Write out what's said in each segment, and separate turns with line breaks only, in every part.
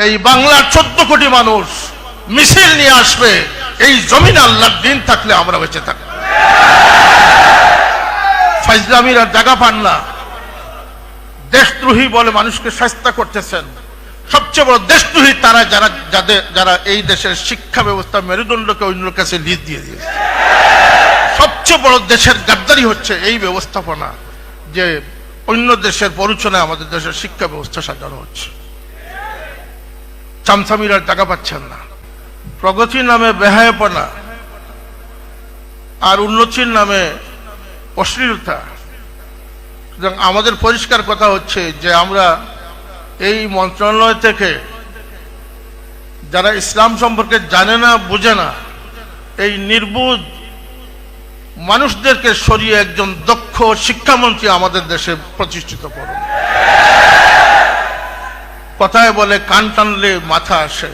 এই বাংলার 14 কোটি মানুষ মিছিল নিয়ে আসবে, এই জমিনে আল্লাহর দিন থাকলে আমরা বেঁচে থাকব। ফাইজলামির আর জায়গা পান না। দেশদ্রোহী বলে মানুষকে শাস্তি করতেছেন। সবচেয়ে বড় দেশদ্রোহী তারা যারা এই দেশের শিক্ষা ব্যবস্থা মেরুদণ্ডকে অন্যের কাছে লিজ দিয়ে দিয়েছে। সবচেয়ে বড় দেশের গাদ্দারি হচ্ছে এই ব্যবস্থাপনা, যে অন্য দেশের প্ররোচনায় আমাদের দেশের শিক্ষা ব্যবস্থা সাজানো হচ্ছে। চামচামির আর টাকা পাচ্ছেন না। প্রগতির নামে বেহায়াপনা আর উন্নতির নামে অশ্লীলতা। আমাদের পরিষ্কার কথা হচ্ছে যে আমরা এই মন্ত্রণালয় থেকে যারা ইসলাম সম্পর্কে জানে না, বুঝে না, এই নির্বুধ মানুষদেরকে সরিয়ে একজন দক্ষ শিক্ষামন্ত্রী আমাদের দেশে প্রতিষ্ঠিত করুন। কথায় বলে কান টানলে মাথা আসে।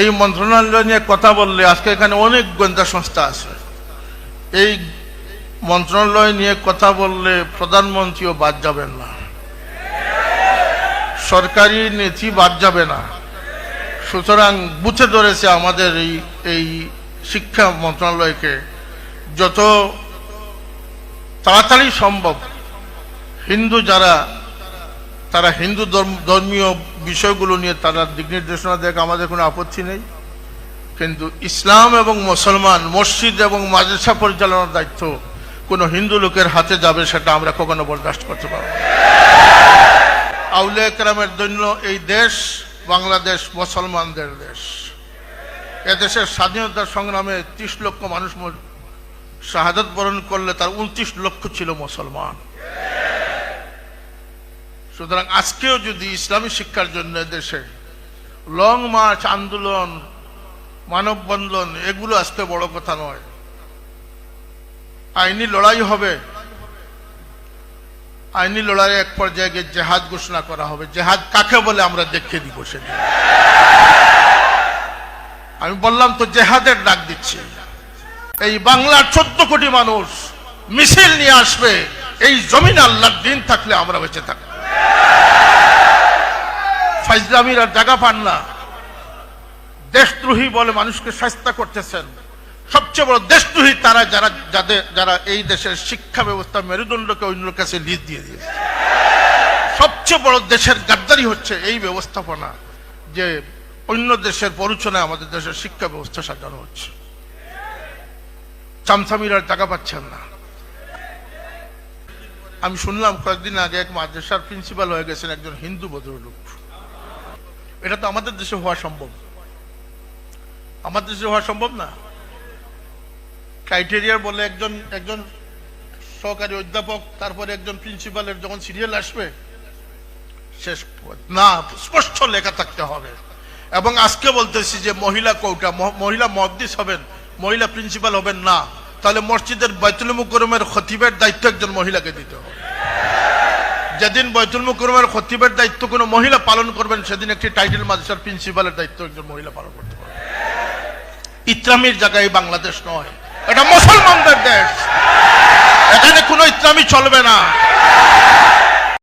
এই মন্ত্রণালয় নিয়ে কথা বললে, আজকে এখানে অনেক গোয়েন্দা সংস্থা আছে, এই মন্ত্রণালয় নিয়ে কথা বললে প্রধানমন্ত্রীও বাদ যাবেন না, সরকারি নীতি বাদ যাবে না। সুতরাং বুঝে ধরেছে আমাদের এই শিক্ষা মন্ত্রণালয়কে যত তাড়াতাড়ি সম্ভব হিন্দু যারা, তারা হিন্দু ধর্মীয় বিষয়গুলো নিয়ে তারা দিক নির্দেশনা দেখ, আমাদের কোনো আপত্তি নেই। কিন্তু ইসলাম এবং মুসলমান, মসজিদ এবং মাদ্রাসা পরিচালনার দায়িত্ব কোনো হিন্দু লোকের হাতে যাবে, সেটা আমরা কখনো বরদাস্ত করতে পারব না। আউলিয়া কেরামের জন্য এই দেশ বাংলাদেশ মুসলমানদের দেশ। এদেশের স্বাধীনতা সংগ্রামে 30 লক্ষ মানুষ শাহাদাত বরণ করলে তার 29 লক্ষ ছিল মুসলমান। সুতরাং আজকেও যদি ইসলামী শিক্ষার জন্য দেশে লং মার্চ, আন্দোলন, মানববন্ধন, এগুলো আজকে বড় কথা নয়। আইনি লড়াই হবে। আইনি লড়াইয়ে এক পর্যায়ে গিয়ে জেহাদ ঘোষণা করা হবে। জেহাদ কাকে বলে আমরা দেখিয়ে দিব সেদিন। আমি বললাম তো জেহাদের ডাক দিচ্ছি। এই বাংলার 14 কোটি মানুষ মিছিল নিয়ে আসবে, এই জমিনে আল্লাহর দিন থাকলে আমরা বেঁচে থাকব। ফাইজলামির আর জায়গা পান না। দেশদ্রোহী বলে মানুষকে শাস্তি করতেছেন। সবচেয়ে বড় দেশদ্রোহী তারা যারা এই দেশের শিক্ষা ব্যবস্থা মেরুদণ্ডকে অন্যের কাছে লিজ দিয়ে দিয়েছে। সবচেয়ে বড় দেশের গাদ্দারি হচ্ছে এই ব্যবস্থাপনা, যে অন্য দেশের প্ররোচনায় আমাদের দেশের শিক্ষা ব্যবস্থা সাজানো হচ্ছে। চামচামির আর টাকা পাচ্ছেন না। আমি শুনলাম কয়েকদিন আগে এক মাদ্রাসার প্রিন্সিপাল হয়ে গেছেন একজন হিন্দু ভদ্রলোক। এটা তো আমাদের দেশে হওয়া সম্ভব? আমাদের দেশে হওয়া সম্ভব না। ক্রাইটেরিয়া বলে একজন সহকারী অধ্যাপক, তারপরে একজন প্রিন্সিপালের যখন সিরিয়াল আসবে, শেষ না, স্পষ্ট লেখা থাকতে হবে। এবং আজকে বলতেছি যে মহিলা কোটা, মহিলা মুহাদ্দিস হবেন, মহিলা প্রিন্সিপাল হবেন না, তাহলে মসজিদের বাইতুল মুকররমের খতিবের দায়িত্ব একজন মহিলাকে দিতে হবে। যেদিন বাইতুল মুকররমের খতিবের দায়িত্ব কোনো মহিলা পালন করবেন, সেদিন একটি টাইটেল মাদ্রাসার প্রিন্সিপালের দায়িত্ব একজন মহিলা পালন করতে পারবে। ইসলামের জায়গায় বাংলাদেশ নয়, এটা মুসলমানদের দেশ। এখানে কোনো ইসলামী চলবে না।